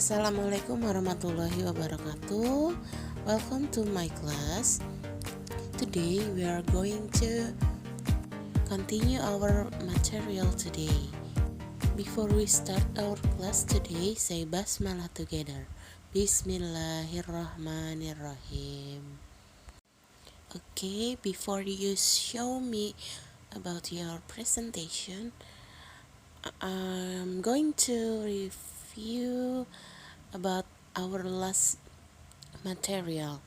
Assalamualaikum warahmatullahi wabarakatuh. Welcome to my class. Today we are going to continue our material today. Before we start our class today, say basmalah together. Bismillahirrahmanirrahim. Okay, before you show me about your presentation, I'm going to review about our last material.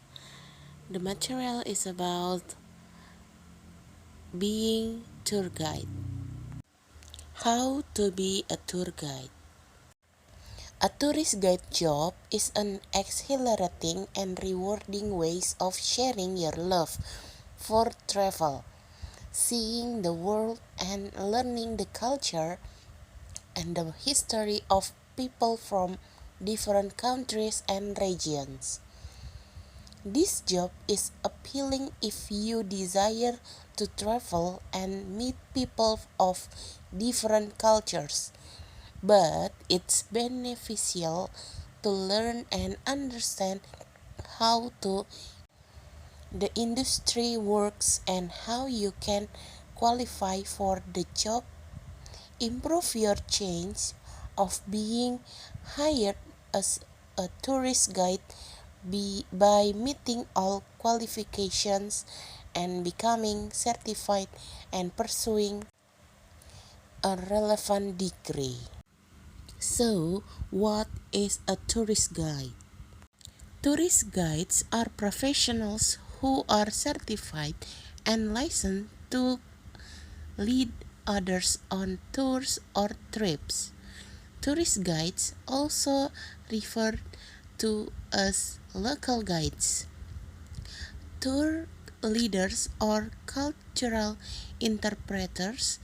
The material is about being tour guide. How to be a tour guide. A tourist guide job is an exhilarating and rewarding way of sharing your love for travel, seeing the world and learning the culture and the history of people from different countries and regions. This job is appealing if you desire to travel and meet people of different cultures, but it's beneficial to learn and understand how the industry works and how you can qualify for the job. Improve your chance of being hired as a tourist guide by meeting all qualifications and becoming certified and pursuing a relevant degree. So, what is a tourist guide? Tourist guides are professionals who are certified and licensed to lead others on tours or trips. Tourist guides, also referred to as local guides, tour leaders, or cultural interpreters,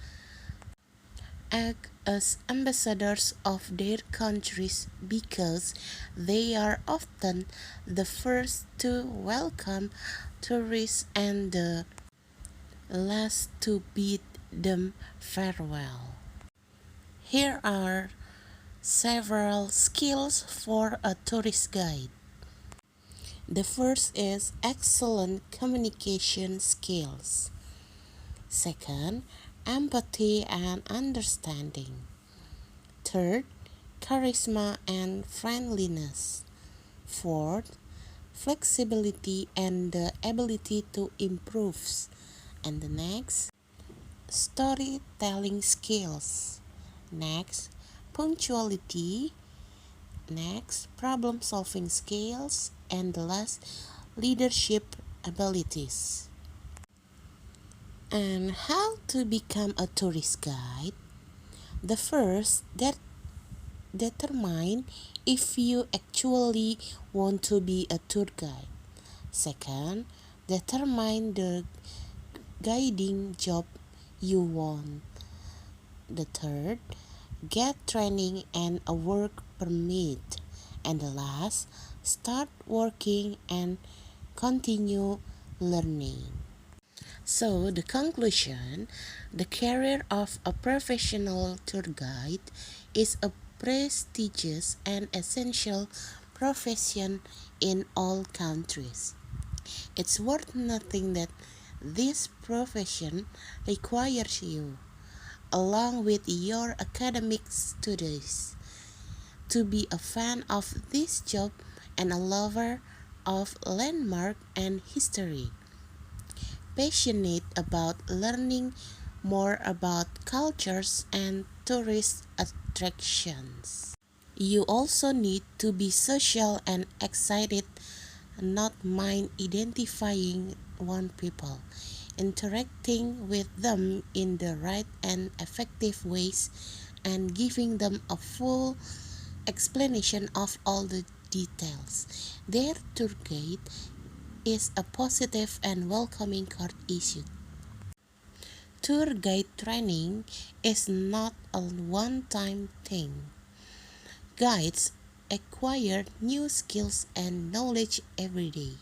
act as ambassadors of their countries because they are often the first to welcome tourists and the last to bid them farewell. Here are several skills for a tourist guide. The first is excellent communication skills. Second, empathy and understanding. Third, charisma and friendliness. Fourth, flexibility and the ability to improve. And the next, storytelling skills. Next, punctuality. Next, problem-solving skills. And the last, leadership abilities. And how to become a tourist guide? The first, determine if you actually want to be a tour guide. Second, determine the guiding job you want. The third, get training and a work permit. And the last, start working and continue learning. So the conclusion, the career of a professional tour guide is a prestigious and essential profession in all countries. It's worth noting that this profession requires you, along with your academic studies, to be a fan of this job and a lover of landmark and history, passionate about learning more about cultures and tourist attractions. You also need to be social and excited, not mind identifying one people, interacting with them in the right and effective ways, and giving them a full explanation of all the details. Their tour guide is a positive and welcoming card issued. Tour guide training is not a one-time thing. Guides acquire new skills and knowledge every day.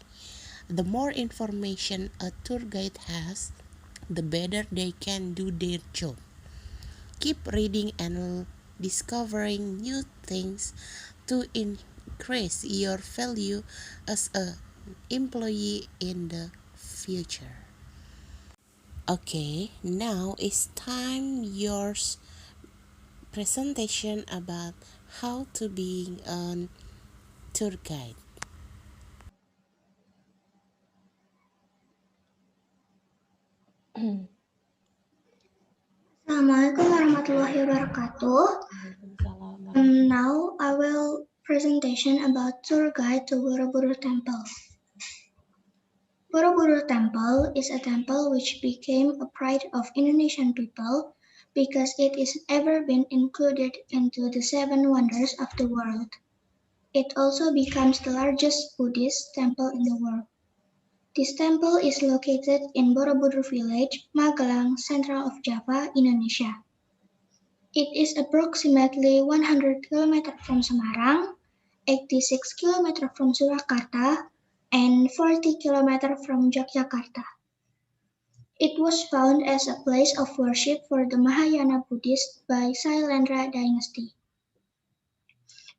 The more information a tour guide has, the better they can do their job. Keep reading and discovering new things to increase your value as an employee in the future. Okay, now it's time yours presentation about how to be a tour guide. Assalamualaikum warahmatullahi wabarakatuh. Now I will presentation about tour guide to Borobudur Temple. Borobudur Temple is a temple which became a pride of Indonesian people because it is ever been included into the seven wonders of the world. It also becomes the largest Buddhist temple in the world. This temple is located in Borobudur village, Magelang, central of Java, Indonesia. It is approximately 100 km from Semarang, 86 km from Surakarta, and 40 km from Yogyakarta. It was found as a place of worship for the Mahayana Buddhists by Sailendra dynasty.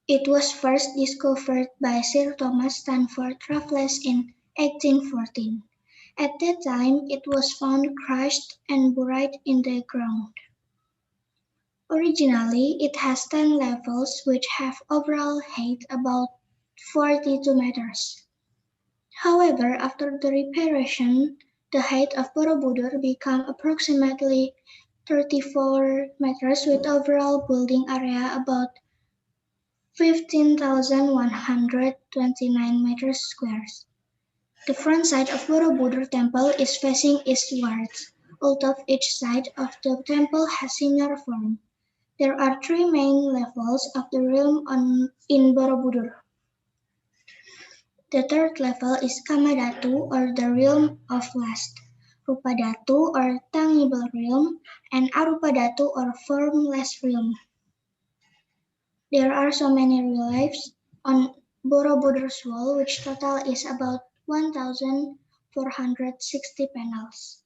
It was first discovered by Sir Thomas Stanford Raffles in 1814. At that time, it was found crushed and buried in the ground. Originally, it has 10 levels which have overall height about 42 meters. However, after the reparation, the height of Borobudur became approximately 34 meters with overall building area about 15,129 meters squares. The front side of Borobudur temple is facing eastwards, although each side of the temple has similar form. There are three main levels of the realm in Borobudur. The third level is Kamadhatu or the realm of lust, Rupadhatu or tangible realm, and Arupadhatu or formless realm. There are so many reliefs on Borobudur's wall which total is about 1,460 panels.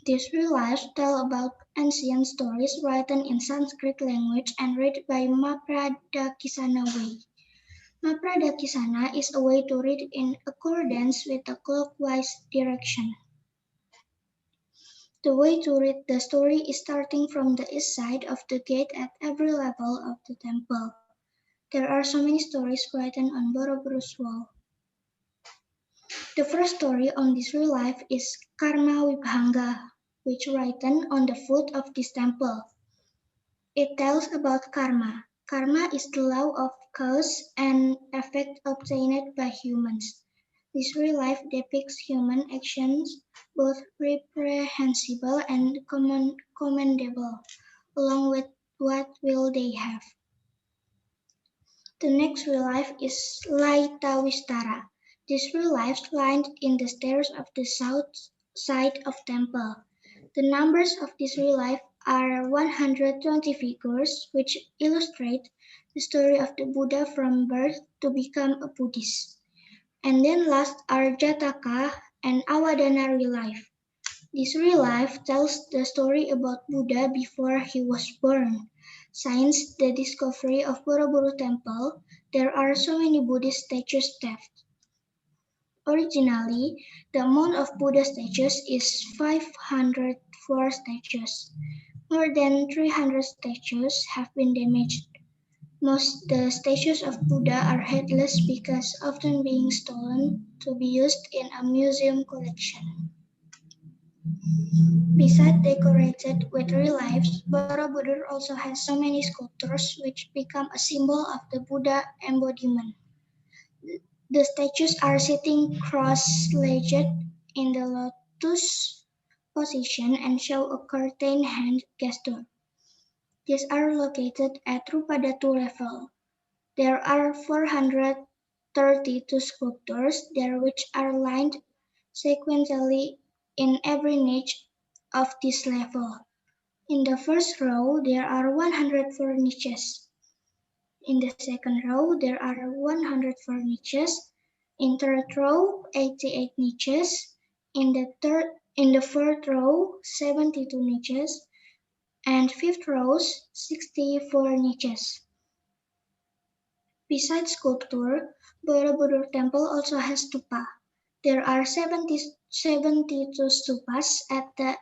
These reliefs tell about ancient stories written in Sanskrit language and read by Mapradakisana way. Mapradakisana is a way to read in accordance with the clockwise direction. The way to read the story is starting from the east side of the gate at every level of the temple. There are so many stories written on Borobudur's wall. The first story on this relief is Karma Vibhanga, which written on the foot of this temple. It tells about karma. Karma is the law of cause and effect obtained by humans. This relief depicts human actions, both reprehensible and commendable, along with what will they have. The next relief is Laitawistara. This relief lined in the stairs of the south side of temple. The numbers of this relief are 120 figures which illustrate the story of the Buddha from birth to become a Buddhist. And then last are Jataka and Awadana relief. This relief tells the story about Buddha before he was born. Since the discovery of Borobudur Temple, there are so many Buddhist statues left. Originally, the amount of Buddha statues is 504 statues. More than 300 statues have been damaged. Most the statues of Buddha are headless because often being stolen to be used in a museum collection. Besides decorated with reliefs, Borobudur also has so many sculptures which become a symbol of the Buddha embodiment. The statues are sitting cross-legged in the lotus position and show a curtained hand gesture. These are located at Rupadatu level. There are 432 sculptures there which are lined sequentially in every niche of this level. In the first row, there are 104 niches. In the second row, there are 104 niches. In third row, 88 niches. In the fourth row, 72 niches. And fifth rows, 64 niches. Besides sculpture, Borobudur Temple also has stupa. There are 72 stupas at the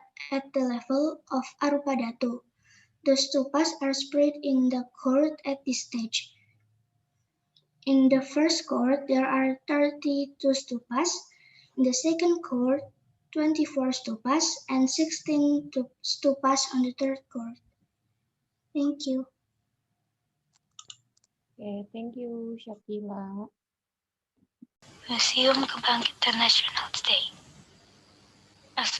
level of Arupadatu. The stupas are spread in the court at this stage. In the first court there are 32 stupas, in the second court 24 stupas, and 16 stupas on the third court. Thank you. Okay, thank you, Shakila. Museum Kebangkitan Nasional Day. As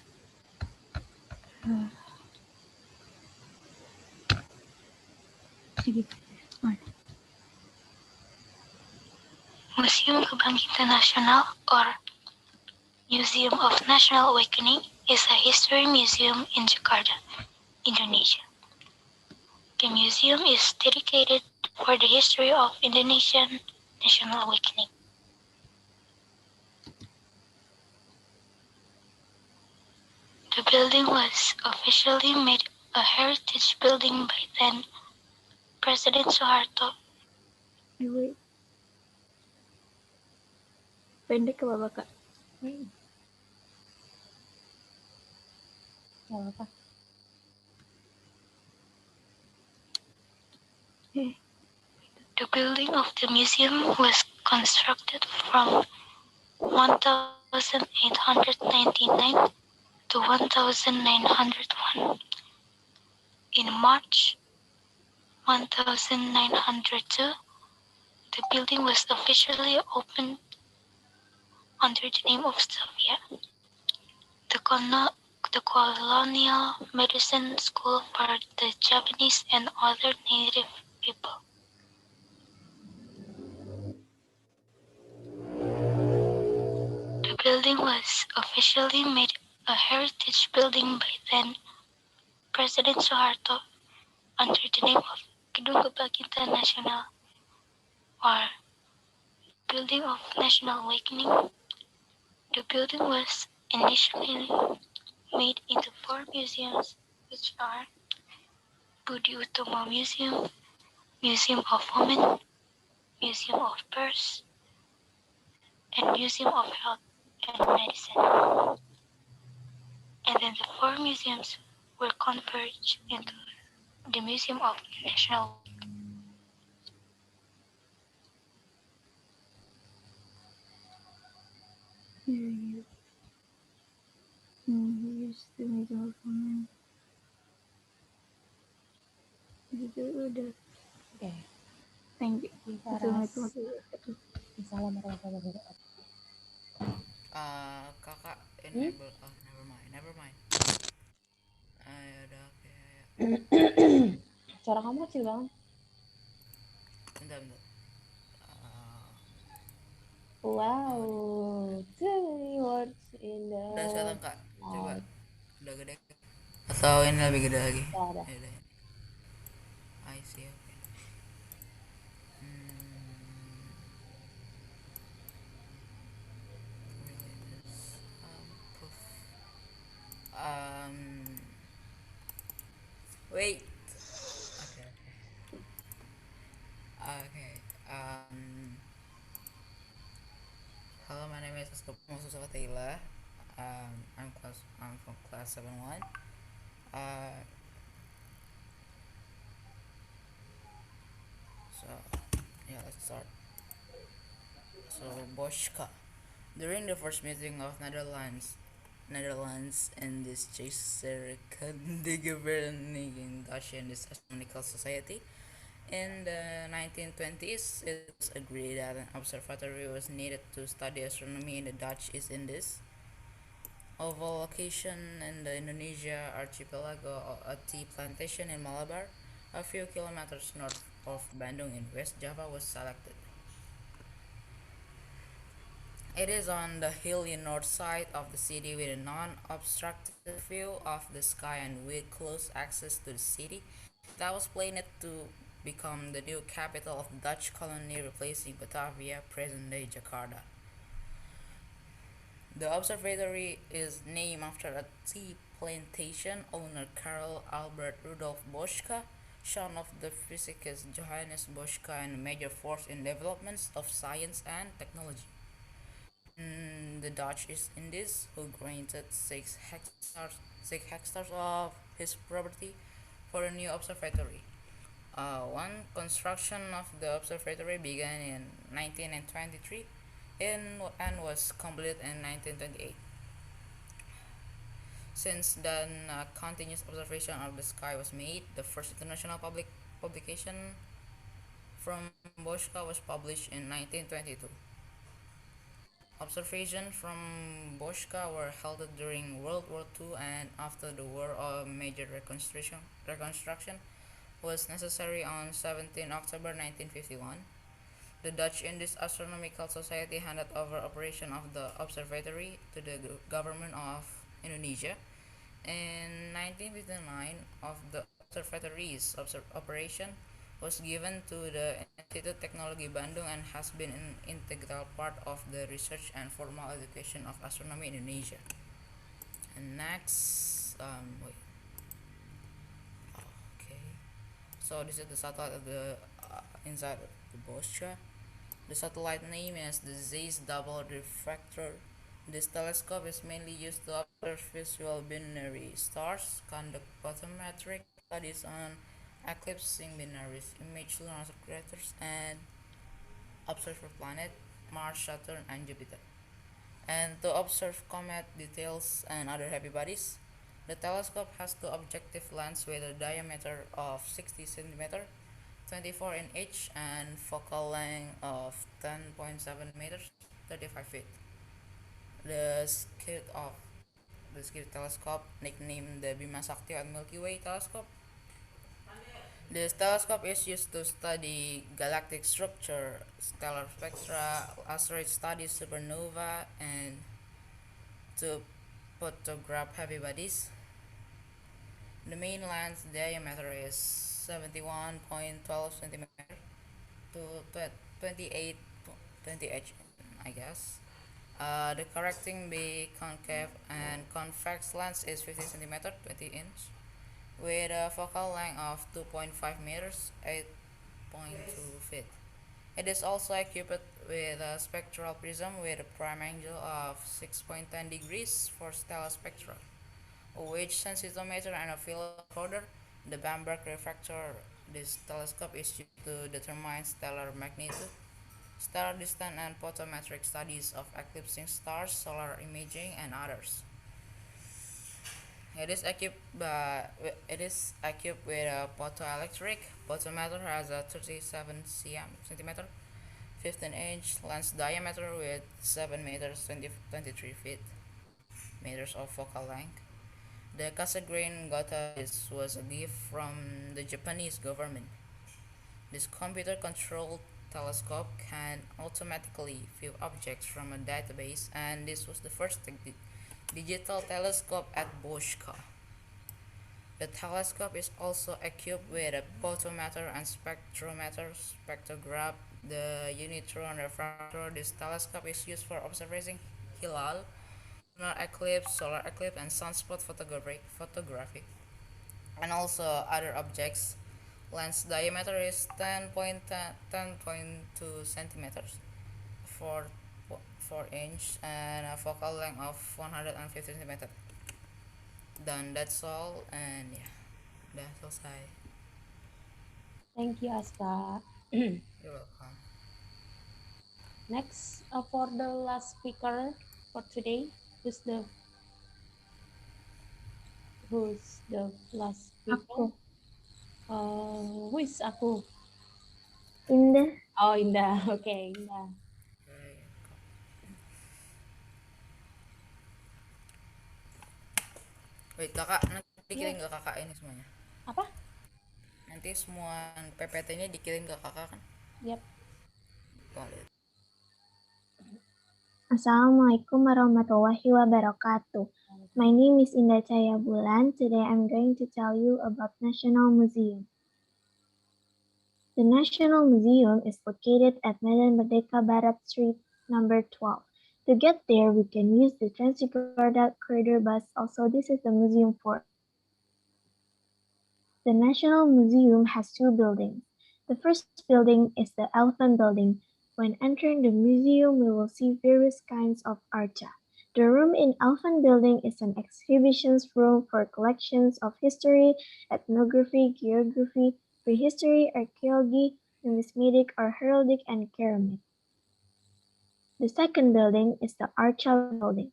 Museum Kebangkitan Nasional or Museum of National Awakening is a history museum in Jakarta, Indonesia. The museum is dedicated for the history of Indonesian national awakening. The building was officially made a heritage building by then President Soeharto. Wait, pendek ke bawah kak? Gak apa-apa. The building of the museum was constructed from 1899 to 1901. In March 1902, the building was officially opened under the name of Sophia, the colonial medicine school for the Japanese and other native people. The building was officially made a heritage building by then President Soeharto under the name of Gedung Kebangkitan Nasional or Building of National Awakening. The building was initially made into four museums, which are Budi Utomo Museum, Museum of Women, Museum of Birds, and Museum of Health and Medicine. And then the four museums were converged into the Museum of National. Here's the middle comment. Itu udah. Oke. Thank you. Assalamualaikum warahmatullahi wabarakatuh. Assalamualaikum warahmatullahi wabarakatuh. Kakak enable. Oh, never mind. Ya udah, oke. Suara kamu kecil banget. Bentar. Wow. Too many words in the. Udah sekarang kak, coba udah gede atau ini lebih gede lagi? Udah. Ya udah. I see, oke. Wait. Okay. Hello, my name is Mustafa Taylor. I'm from class 7-1. So yeah, let's start. So Boschka. During the first meeting of Netherlands and this the governing Dutch and this Astronomical Society. In the 1920s, it was agreed that an observatory was needed to study astronomy in the Dutch East Indies. Oval location in the Indonesia archipelago, a tea plantation in Malabar, a few kilometers north of Bandung in West Java, was selected. It is on the hilly north side of the city with a non-obstructed view of the sky and with close access to the city. That was planned to become the new capital of the Dutch colony, replacing Batavia, present-day Jakarta. The observatory is named after a tea plantation owner Karl Albert Rudolf Boschke. son of the physicist Johannes Boschke and a major force in developments of science and technology. In the Dutch East Indies, who granted 6 hectares of his property for a new observatory. One construction of the observatory began in 1923 and was completed in 1928. Since then, continuous observation of the sky was made. The first international public publication from Boschka was published in 1922. Observations from Boschka were held during World War II and after the war. A major reconstruction was necessary on 17 October 1951. The Dutch Indies Astronomical Society handed over operation of the observatory to the government of Indonesia. In 1959, of the observatory's operation was given to the Institute Teknologi Bandung and has been an integral part of the research and formal education of astronomy in Indonesia. And next, wait, okay. So this is the satellite of the inside of the Boscha. The satellite name is the Zeiss Double Refractor. This telescope is mainly used to observe visual binary stars, conduct photometric studies on eclipsing binaries, image lunar craters, and observe a planet, Mars, Saturn, and Jupiter. And to observe comet details and other heavy bodies, the telescope has two objective lens with a diameter of 60 cm, 24 in each, and focal length of 10.7 meters, 35 feet. The scale of the scale telescope, nicknamed the Bima Sakti and Milky Way telescope. This telescope is used to study galactic structure, stellar spectra, asteroid studies, supernova, and to photograph heavy bodies. The main lens diameter is 71.12 centimeter to 28 I guess. The correcting the concave and convex lens is 15 centimeter 20 inch with a focal length of 2.5 meters 8.2 feet. It is also equipped with a spectral prism with a prime angle of 6.10 degrees for stellar spectra, a wedge sensitometer and a field recorder. The Bamberg refractor. This telescope is used to determine stellar magnitude, stellar distance, and photometric studies of eclipsing stars, solar imaging, and others. It is equipped with a photoelectric photometer, has a 37 centimeter 15-inch lens diameter with 7 meters 23 feet meters of focal length. The Cassegrain Gotha this was a gift from the Japanese government. This computer controlled telescope can automatically view objects from a database, and this was the first digital telescope at Boschka. The telescope is also equipped with a photometer and spectrometer spectrograph. The unitron refractor. This telescope is used for observing hilal, lunar eclipse, solar eclipse, and sunspot photography, and also other objects. Lens diameter is 10.2 centimeters, 4 inch, and a focal length of 150 centimeters. Done. That's all, and yeah, udah selesai. Thank you, Aska. You're welcome. Next, for the last speaker for today, who's the who's the last speaker? Aku. Who is aku? Indah. Oh, Indah. Okay, Indah. Okay. Wait, kakak nanti dikirim Yeah. ke kakak ini semuanya. Apa? Nanti semua PPT ini dikirim ke kakak kan? Yep. Valid. Assalamualaikum warahmatullahi wabarakatuh. My name is Indah Cahaya Bulan. Today I'm going to tell you about National Museum. The National Museum is located at Medan Merdeka Barat Street, number 12. To get there, we can use the Trans Jakarta Corridor bus. Also, this is the museum for The National Museum has two buildings. The first building is the Elephant Building. When entering the museum, we will see various kinds of archa. The room in Elephant Building is an exhibitions room for collections of history, ethnography, geography, prehistory, archaeology, numismatic or heraldic, and ceramic. The second building is the Archa Building.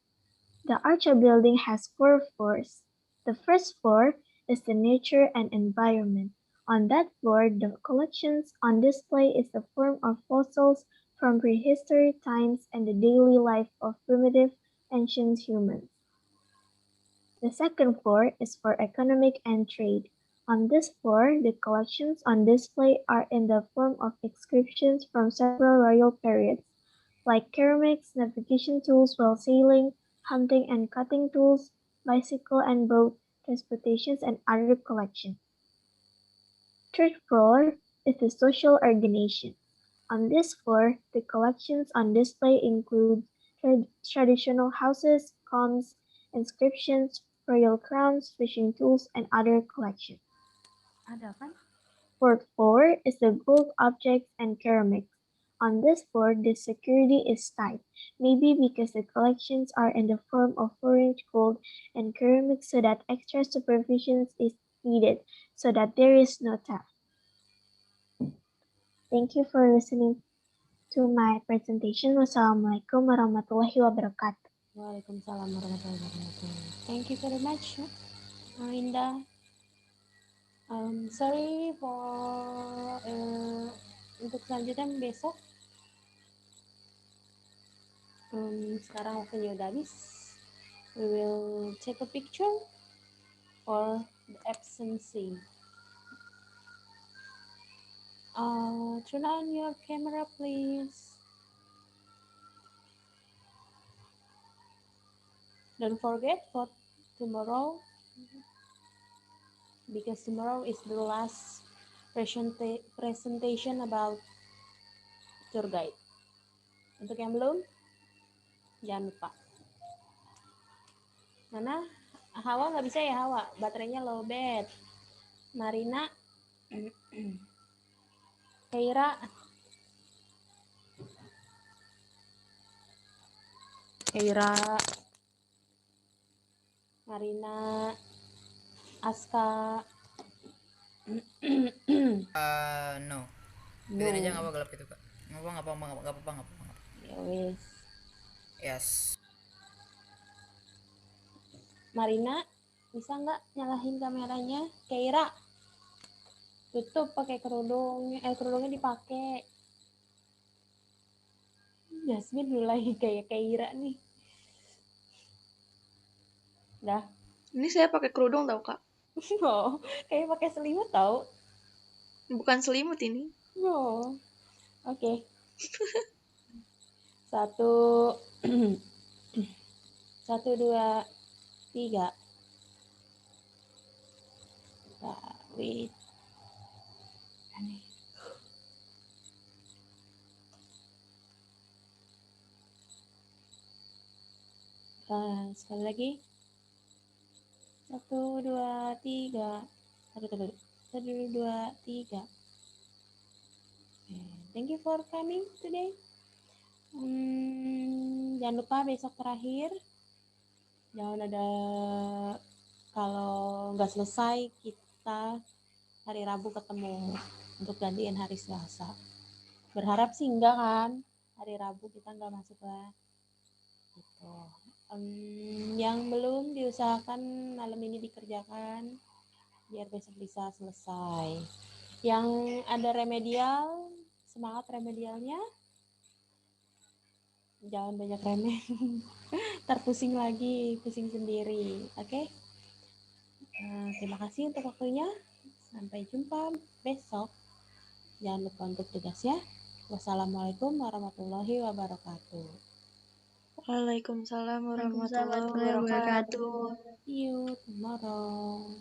The Archa Building has 4 floors. The first floor is the nature and environment. On that floor, the collections on display is the form of fossils from prehistoric times and the daily life of primitive ancient humans. The second floor is for economic and trade. On this floor, the collections on display are in the form of inscriptions from several royal periods, like ceramics, navigation tools while sailing, hunting and cutting tools, bicycle and boat, transportations, and other collections. Third floor is the social organization. On this floor, the collections on display include traditional houses, combs, inscriptions, royal crowns, fishing tools, and other collections. Ada kan? Fourth floor is the gold objects and ceramics. On this floor, the security is tight, maybe because the collections are in the form of foreign gold and ceramics so that extra supervision is needed so that there is no theft. Thank you for listening to my presentation. Wassalamualaikum warahmatullahi wabarakatuh. Waalaikumsalam warahmatullahi wabarakatuh. Thank you very much, Adinda. Sorry for untuk selanjutnya besok. Sekarang waktunya udah habis. We will take a picture for the absentee. Turn on your camera, please. Don't forget for tomorrow, because tomorrow is the last presentation about tour guide. Untuk yang belum, jangan lupa. Mana? Hawa nggak bisa ya, Hawa, baterainya low bed. Marina, Keira, Marina, Aska. No. No. Bikin aja nggak apa gelap gitu kak. Nggak apa-apa. Ya wes. Yes. Marina, bisa nggak nyalahin kameranya? Keira, tutup pakai kerudungnya dipakai. Jasmine mulai kayak Keira nih. Dah. Ini saya pakai kerudung tau kak. Oh, kayak pakai selimut tau. Bukan selimut ini. Oh, oke. Satu, 2, 3. Wait. Sekali lagi. 1, 2, 3. 1, 2, 3. Thank you for coming today. Jangan lupa besok terakhir. Jangan ada, kalau nggak selesai kita hari Rabu ketemu untuk gantiin hari Selasa. Berharap sih enggak kan, hari Rabu kita nggak masuk lah. Gitu. Yang belum diusahakan malam ini dikerjakan biar besok bisa selesai. Yang ada remedial, semangat remedialnya. Jangan banyak remeh. Terpusing lagi, pusing sendiri. Oke? Terima kasih untuk waktunya. Sampai jumpa besok. Jangan lupa untuk tugas ya. Wassalamualaikum warahmatullahi wabarakatuh. Waalaikumsalam warahmatullahi wabarakatuh. See you tomorrow.